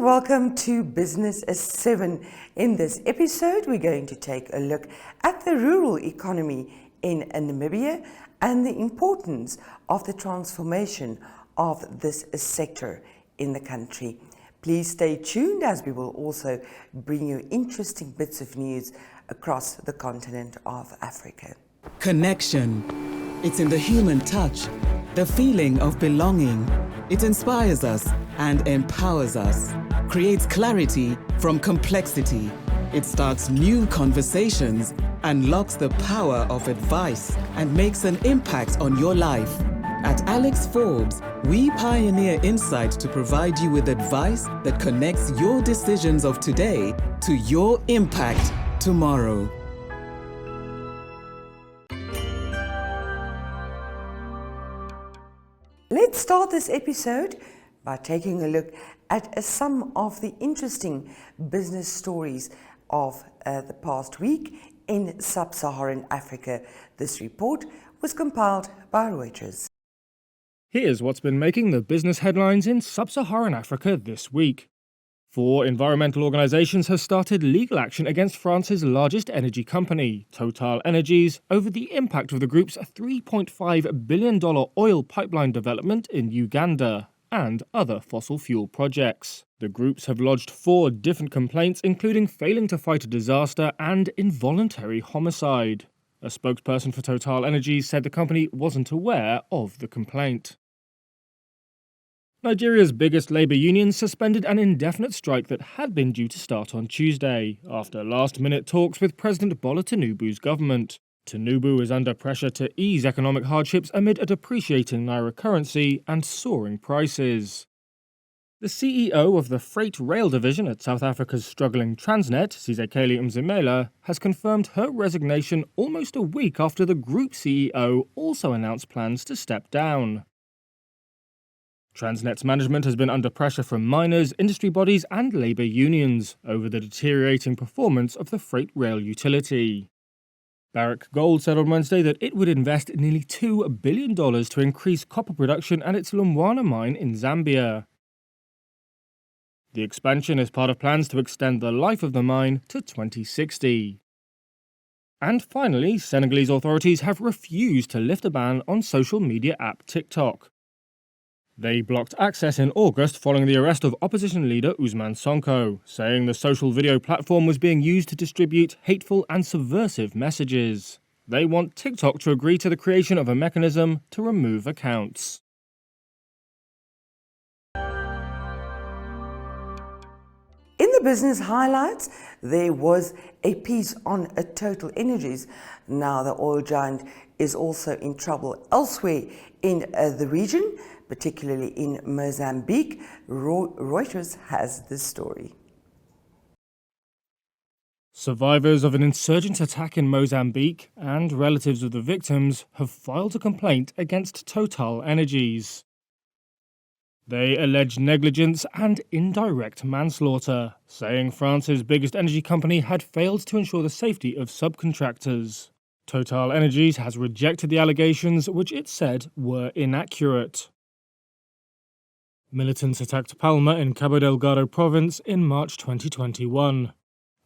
welcome to Business as 7. In this episode, we're going to take a look at the rural economy in Namibia and the importance of the transformation of this sector in the country. Please stay tuned as we will also bring you interesting bits of news across the continent of Africa. Connection. It's in the human touch, the feeling of belonging. It inspires us and empowers us, creates clarity from complexity. It starts new conversations, unlocks the power of advice, and makes an impact on your life. At Alex Forbes, we pioneer insight to provide you with advice that connects your decisions of today to your impact tomorrow. Let's start this episode by taking a look at some of the interesting business stories of the past week in sub-Saharan Africa. This report was compiled by Reuters. Here's what's been making the business headlines in sub-Saharan Africa this week. 4 environmental organisations have started legal action against France's largest energy company, Total Energies, over the impact of the group's $3.5 billion oil pipeline development in Uganda and other fossil fuel projects. The groups have lodged 4 different complaints, including failing to fight a disaster and involuntary homicide. A spokesperson for Total Energies said the company wasn't aware of the complaint. Nigeria's biggest labour union suspended an indefinite strike that had been due to start on Tuesday, after last-minute talks with President Bola Tinubu's government. Tinubu is under pressure to ease economic hardships amid a depreciating naira currency and soaring prices. The CEO of the freight rail division at South Africa's struggling Transnet, Sizekeli Mzimela, has confirmed her resignation almost a week after the group CEO also announced plans to step down. Transnet's management has been under pressure from miners, industry bodies and labour unions over the deteriorating performance of the freight rail utility. Barrick Gold said on Wednesday that it would invest nearly $2 billion to increase copper production at its Lumwana mine in Zambia. The expansion is part of plans to extend the life of the mine to 2060. And finally, Senegalese authorities have refused to lift a ban on social media app TikTok. They blocked access in August following the arrest of opposition leader Ousmane Sonko, saying the social video platform was being used to distribute hateful and subversive messages. They want TikTok to agree to the creation of a mechanism to remove accounts. In the business highlights, there was a piece on Total Energies. Now the oil giant is also in trouble elsewhere in the region, particularly in Mozambique. Reuters has this story. Survivors of an insurgent attack in Mozambique and relatives of the victims have filed a complaint against Total Energies. They allege negligence and indirect manslaughter, saying France's biggest energy company had failed to ensure the safety of subcontractors. Total Energies has rejected the allegations, which it said were inaccurate. Militants attacked Palma in Cabo Delgado province in March 2021.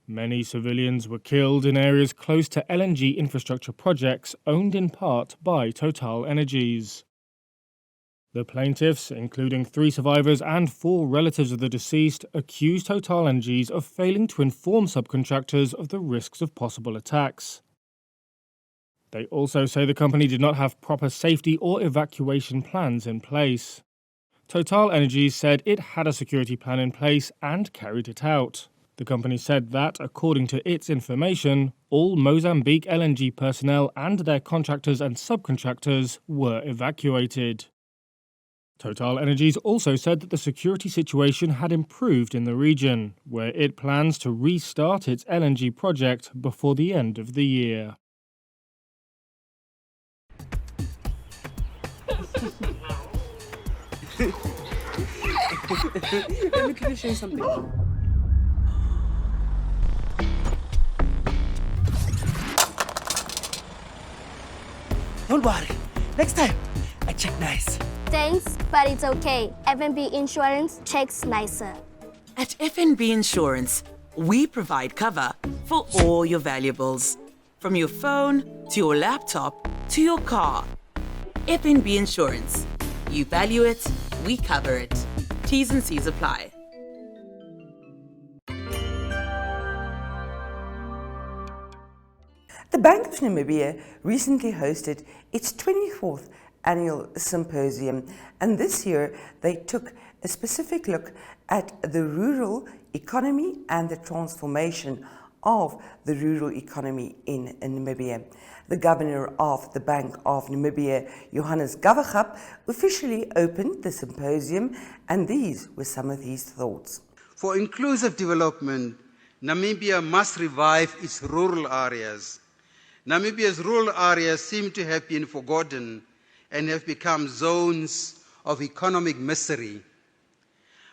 Many civilians were killed in areas close to LNG infrastructure projects owned in part by Total Energies. The plaintiffs, including 3 survivors and 4 relatives of the deceased, accused Total Energies of failing to inform subcontractors of the risks of possible attacks. They also say the company did not have proper safety or evacuation plans in place. Total Energies said it had a security plan in place and carried it out. The company said that, according to its information, all Mozambique LNG personnel and their contractors and subcontractors were evacuated. Total Energies also said that the security situation had improved in the region, where it plans to restart its LNG project before the end of the year. Let me show you something. Don't worry. Next time, I check nice. Thanks, but it's okay. F&B Insurance checks nicer. At FNB Insurance, we provide cover for all your valuables, from your phone to your laptop to your car. FNB Insurance. You value it, we cover it. T's and C's apply. The Bank of Namibia recently hosted its 24th annual symposium, and this year they took a specific look at the rural economy and the transformation of the rural economy in Namibia. The governor of the Bank of Namibia, Johannes Gavagap, officially opened the symposium, and these were some of his thoughts. For inclusive development, Namibia must revive its rural areas. Namibia's rural areas seem to have been forgotten and have become zones of economic misery.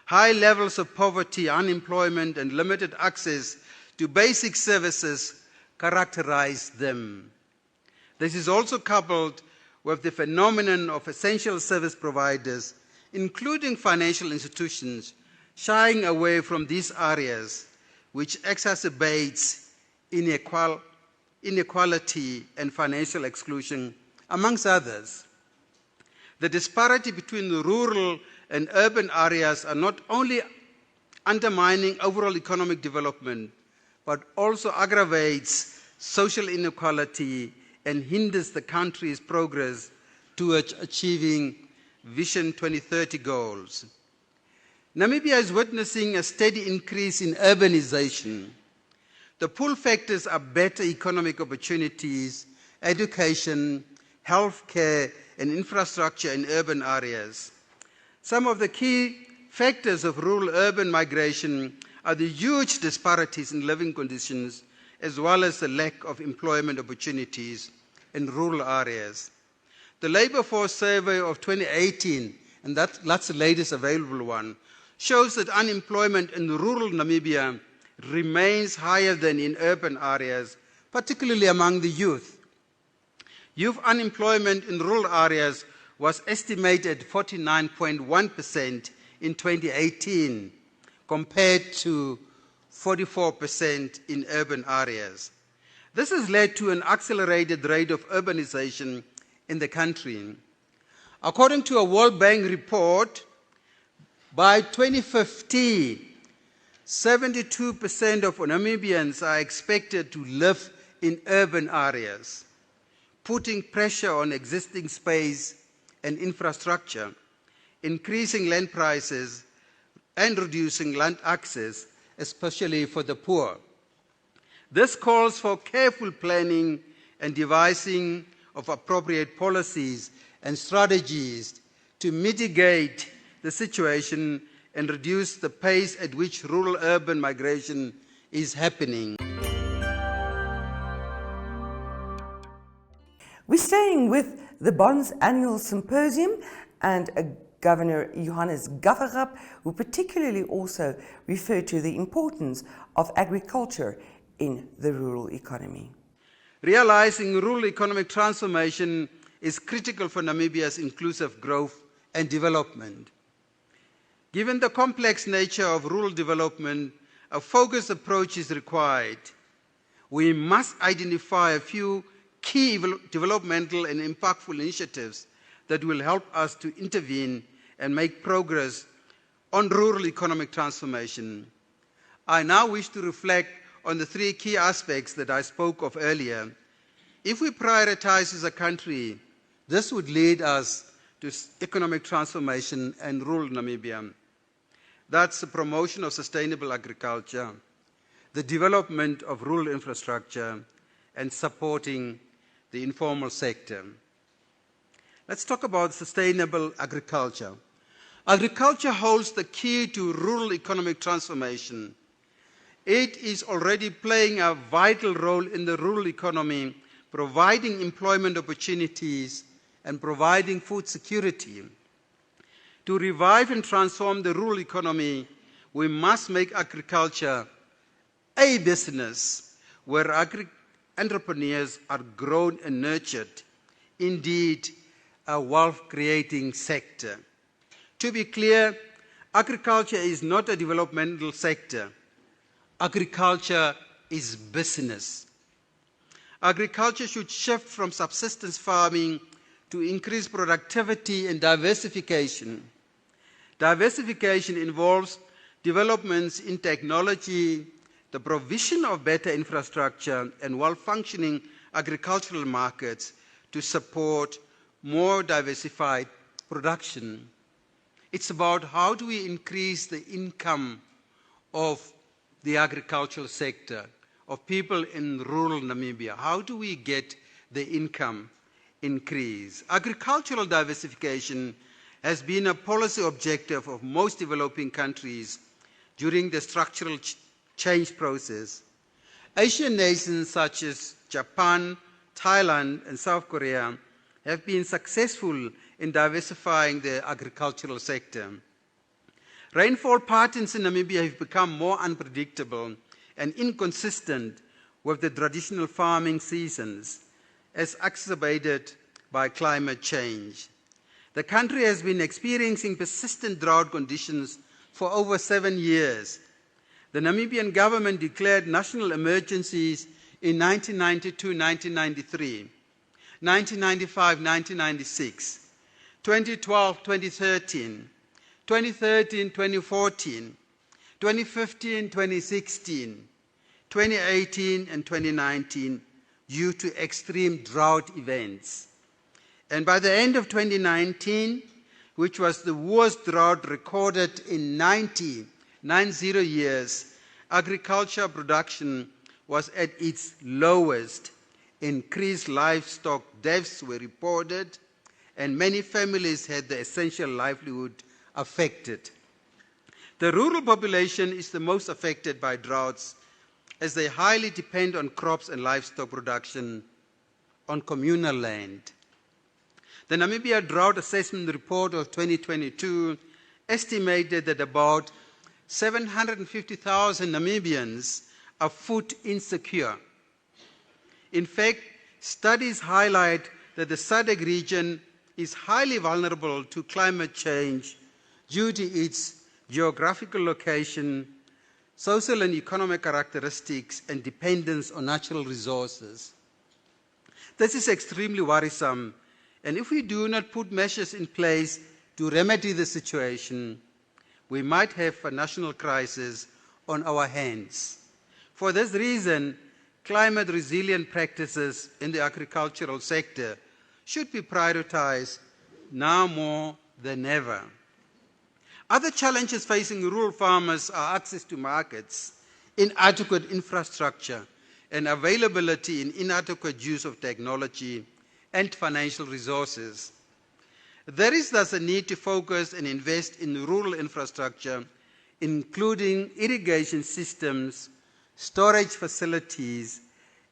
High levels of poverty, unemployment, and limited access to basic services characterize them. This is also coupled with the phenomenon of essential service providers, including financial institutions, shying away from these areas, which exacerbates inequality and financial exclusion, amongst others. The disparity between the rural and urban areas are not only undermining overall economic development, but also aggravates social inequality and hinders the country's progress towards achieving Vision 2030 goals. Namibia is witnessing a steady increase in urbanization. The pull factors are better economic opportunities, education, healthcare, and infrastructure in urban areas. Some of the key factors of rural-urban migration are the huge disparities in living conditions, as well as the lack of employment opportunities in rural areas. The Labour Force Survey of 2018, and that's the latest available one, shows that unemployment in rural Namibia remains higher than in urban areas, particularly among the youth. Youth unemployment in rural areas was estimated 49.1% in 2018, compared to 44% in urban areas. This has led to an accelerated rate of urbanization in the country. According to a World Bank report, by 2050, 72% of Namibians are expected to live in urban areas, putting pressure on existing space and infrastructure, increasing land prices, and reducing land access, especially for the poor. This calls for careful planning and devising of appropriate policies and strategies to mitigate the situation and reduce the pace at which rural-urban migration is happening. We're staying with the Bonds Annual Symposium and Governor Johannes Gavagap, who particularly also referred to the importance of agriculture in the rural economy. Realizing rural economic transformation is critical for Namibia's inclusive growth and development. Given the complex nature of rural development, a focused approach is required. We must identify a few key developmental and impactful initiatives that will help us to intervene and make progress on rural economic transformation. I now wish to reflect on the three key aspects that I spoke of earlier. If we prioritize as a country, this would lead us to economic transformation in rural Namibia. That's the promotion of sustainable agriculture, the development of rural infrastructure, and supporting the informal sector. Let's talk about sustainable agriculture. Agriculture holds the key to rural economic transformation. It is already playing a vital role in the rural economy, providing employment opportunities and providing food security. To revive and transform the rural economy, we must make agriculture a business where entrepreneurs are grown and nurtured, indeed a wealth-creating sector. To be clear, Agriculture is not a developmental sector. Agriculture is business. Agriculture should shift from subsistence farming to increase productivity and diversification. Diversification involves developments in technology, the provision of better infrastructure, and well-functioning agricultural markets to support more diversified production. It's about how do we increase the income of the agricultural sector, of people in rural Namibia. How do we get the income increase? Agricultural diversification has been a policy objective of most developing countries during the structural change process. Asian nations such as Japan, Thailand, and South Korea have been successful in diversifying the agricultural sector. Rainfall patterns in Namibia have become more unpredictable and inconsistent with the traditional farming seasons, as exacerbated by climate change. The country has been experiencing persistent drought conditions for over 7 years. The Namibian government declared national emergencies in 1992-1993, 1995-1996, 2012-2013, 2013-2014, 2015-2016, 2018 and 2019 due to extreme drought events. And by the end of 2019, which was the worst drought recorded in 90 years, agriculture production was at its lowest. Increased livestock deaths were reported, and many families had their essential livelihood affected. The rural population is the most affected by droughts, as they highly depend on crops and livestock production on communal land. The Namibia Drought Assessment Report of 2022 estimated that about 750,000 Namibians are food insecure. In fact, studies highlight that the SADC region is highly vulnerable to climate change due to its geographical location, social and economic characteristics, and dependence on natural resources. This is extremely worrisome, and if we do not put measures in place to remedy the situation, we might have a national crisis on our hands. For this reason, climate resilient practices in the agricultural sector should be prioritized now more than ever. Other challenges facing rural farmers are access to markets, inadequate infrastructure, and availability and inadequate use of technology and financial resources. There is thus a need to focus and invest in rural infrastructure, including irrigation systems, storage facilities,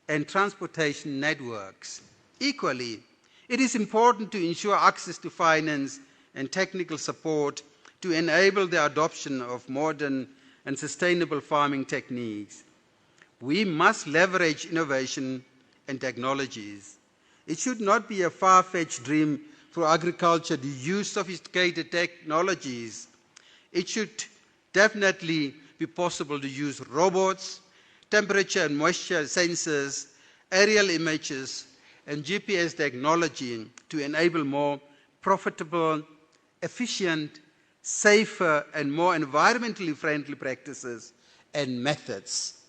and transportation networks. Equally, it is important to ensure access to finance and technical support to enable the adoption of modern and sustainable farming techniques. We must leverage innovation and technologies. It should not be a far-fetched dream for agriculture to use sophisticated technologies. It should definitely be possible to use robots, temperature and moisture sensors, aerial images, and GPS technology to enable more profitable, efficient, safer, and more environmentally friendly practices and methods.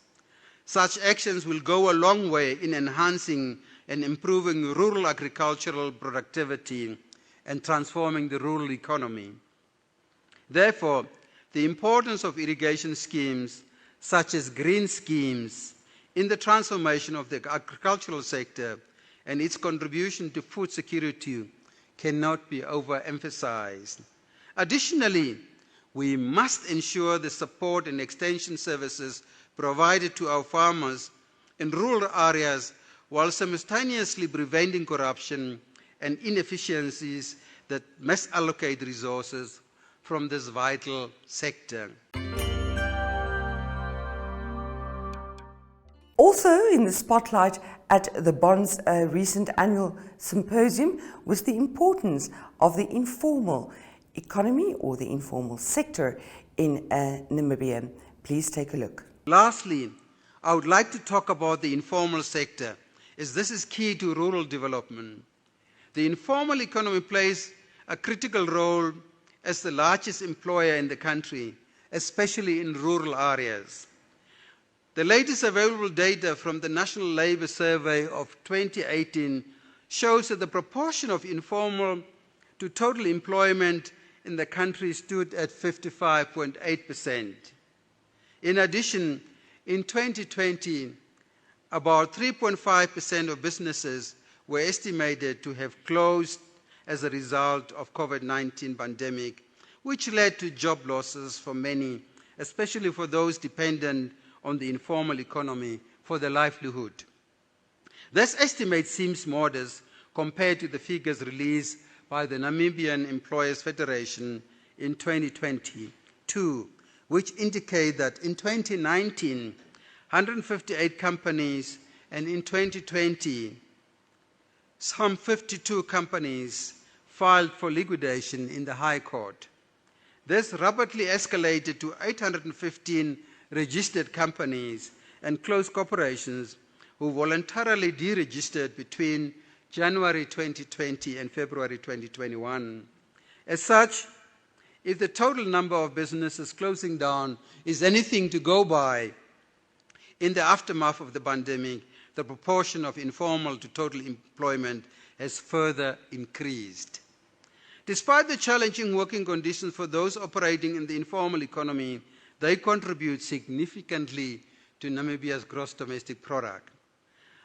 Such actions will go a long way in enhancing and improving rural agricultural productivity and transforming the rural economy. Therefore, the importance of irrigation schemes, such as green schemes, in the transformation of the agricultural sector and its contribution to food security cannot be overemphasized. Additionally, we must ensure the support and extension services provided to our farmers in rural areas while simultaneously preventing corruption and inefficiencies that misallocate resources from this vital sector. Also in the spotlight at the Bond's recent annual symposium was the importance of the informal economy or the informal sector in Namibia. Please take a look. Lastly, I would like to talk about the informal sector, as this is key to rural development. The informal economy plays a critical role as the largest employer in the country, especially in rural areas. The latest available data from the National Labour Survey of 2018 shows that the proportion of informal to total employment in the country stood at 55.8%. In addition, in 2020, about 3.5% of businesses were estimated to have closed as a result of COVID-19 pandemic, which led to job losses for many, especially for those dependent on the informal economy for their livelihood. This estimate seems modest compared to the figures released by the Namibian Employers Federation in 2022, which indicate that in 2019, 158 companies, and in 2020, some 52 companies filed for liquidation in the High Court. This rapidly escalated to 815 registered companies and closed corporations who voluntarily deregistered between January 2020 and February 2021. As such, if the total number of businesses closing down is anything to go by, in the aftermath of the pandemic, the proportion of informal to total employment has further increased. Despite the challenging working conditions for those operating in the informal economy, they contribute significantly to Namibia's gross domestic product.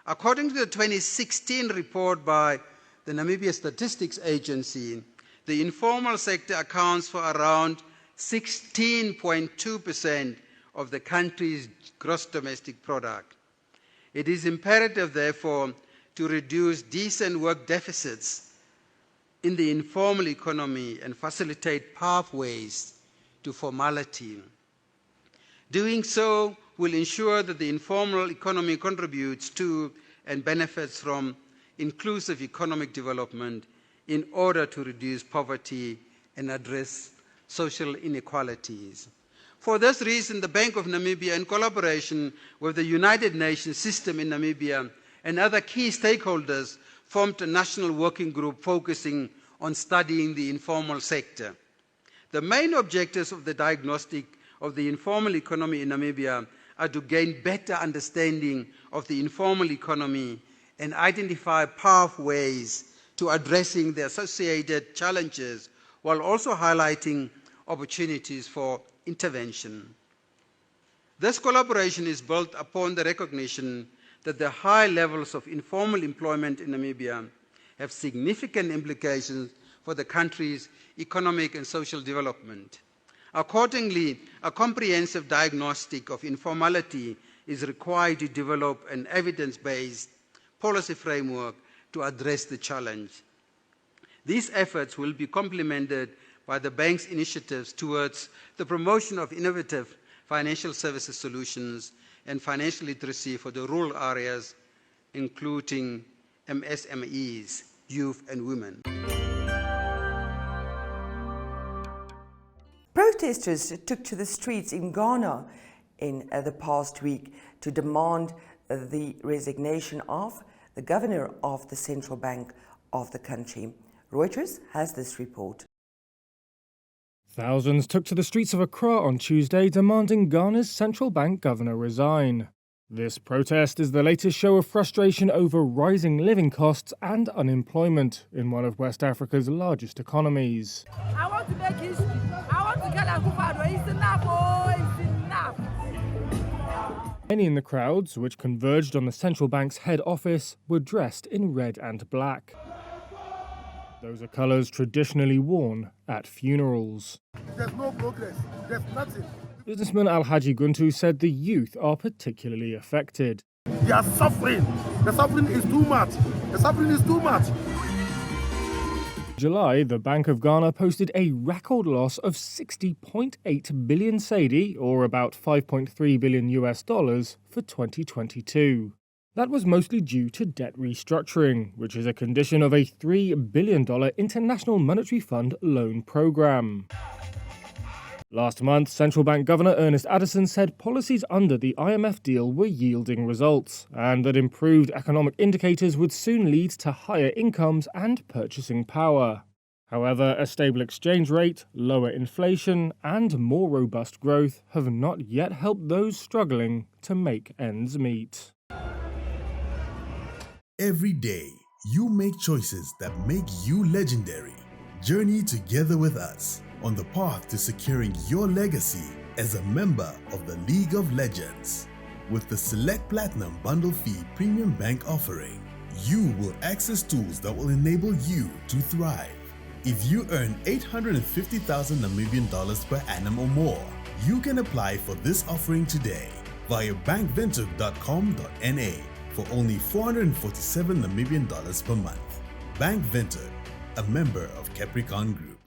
According to the 2016 report by the Namibia Statistics Agency, the informal sector accounts for around 16.2% of the country's gross domestic product. It is imperative, therefore, to reduce decent work deficits in the informal economy and facilitate pathways to formality. Doing so will ensure that the informal economy contributes to and benefits from inclusive economic development in order to reduce poverty and address social inequalities. For this reason, the Bank of Namibia, in collaboration with the United Nations system in Namibia and other key stakeholders, formed a national working group focusing on studying the informal sector. The main objectives of the diagnostic of the informal economy in Namibia are to gain better understanding of the informal economy and identify pathways to addressing the associated challenges, while also highlighting opportunities for intervention. This collaboration is built upon the recognition that the high levels of informal employment in Namibia have significant implications for the country's economic and social development. Accordingly, a comprehensive diagnostic of informality is required to develop an evidence-based policy framework to address the challenge. These efforts will be complemented by the bank's initiatives towards the promotion of innovative financial services solutions and financial literacy for the rural areas, including MSMEs, youth and women. Protesters took to the streets in Ghana in the past week to demand the resignation of the governor of the central bank of the country. Reuters has this report. Thousands took to the streets of Accra on Tuesday demanding Ghana's central bank governor resign. This protest is the latest show of frustration over rising living costs and unemployment in one of West Africa's largest economies. I want to make history. I want to get Akufo-Addo. It's enough, oh, it's enough. Many in the crowds, which converged on the central bank's head office, were dressed in red and black. Those are colours traditionally worn at funerals. There's no progress. There's nothing. Businessman Alhaji Guntu said the youth are particularly affected. They are suffering. The suffering is too much. The suffering is too much. In July, the Bank of Ghana posted a record loss of 60.8 billion cedi, or about $5.3 billion for 2022. That was mostly due to debt restructuring, which is a condition of a $3 billion International Monetary Fund loan program. Last month, Central Bank Governor Ernest Addison said policies under the IMF deal were yielding results, and that improved economic indicators would soon lead to higher incomes and purchasing power. However, a stable exchange rate, lower inflation, and more robust growth have not yet helped those struggling to make ends meet. Every day, you make choices that make you legendary. Journey together with us on the path to securing your legacy as a member of the League of Legends. With the Select Platinum Bundle Fee Premium Bank offering, you will access tools that will enable you to thrive. If you earn 850,000 Namibian dollars per annum or more, you can apply for this offering today via bankvinted.com.na for only 447 Namibian dollars per month. Bank Vinted, a member of Capricorn Group.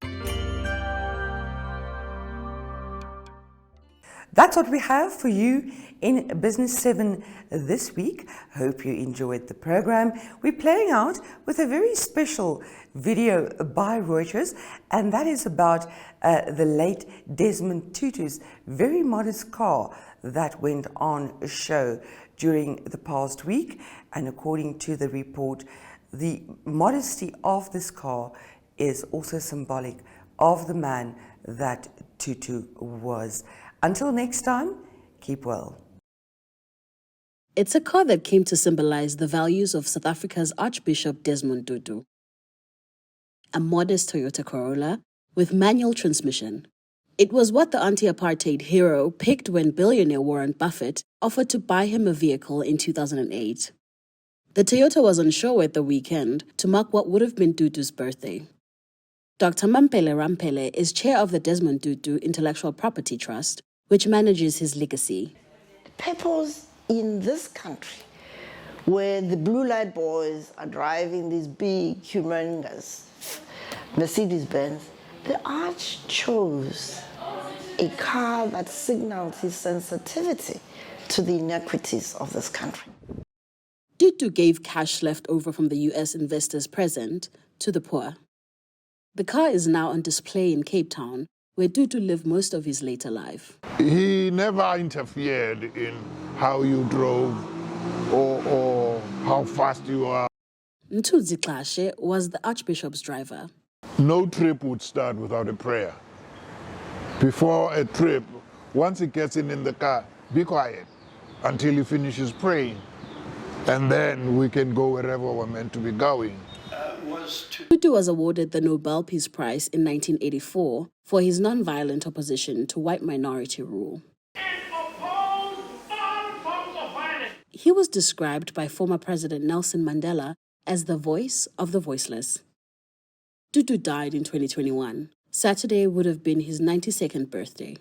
That's what we have for you in Business 7 this week. Hope you enjoyed the program. We're playing out with a very special video by Reuters, and that is about the late Desmond Tutu's very modest car that went on a show during the past week. And according to the report, the modesty of this car is also symbolic of the man that Tutu was. Until next time, keep well. It's a car that came to symbolize the values of South Africa's Archbishop Desmond Tutu. A modest Toyota Corolla with manual transmission. It was what the anti-apartheid hero picked when billionaire Warren Buffett offered to buy him a vehicle in 2008. The Toyota was on show at the weekend to mark what would have been Tutu's birthday. Dr. Mampele Rampele is chair of the Desmond Tutu Intellectual Property Trust, which manages his legacy. Purpose in this country, where the blue light boys are driving these big, humongous Mercedes-Benz, the Arch chose a car that signals his sensitivity to the inequities of this country. Tutu gave cash left over from the US investors present to the poor. The car is now on display in Cape Town, where Tutu lived most of his later life. He never interfered in how you drove or how fast you are. Mthunzi Xashe was the Archbishop's driver. No trip would start without a prayer. Before a trip, once he gets in the car, be quiet until he finishes praying. And then we can go wherever we're meant to be going. Tutu was awarded the Nobel Peace Prize in 1984 for his non-violent opposition to white minority rule. He was described by former President Nelson Mandela as the voice of the voiceless. Tutu died in 2021. Saturday would have been his 92nd birthday.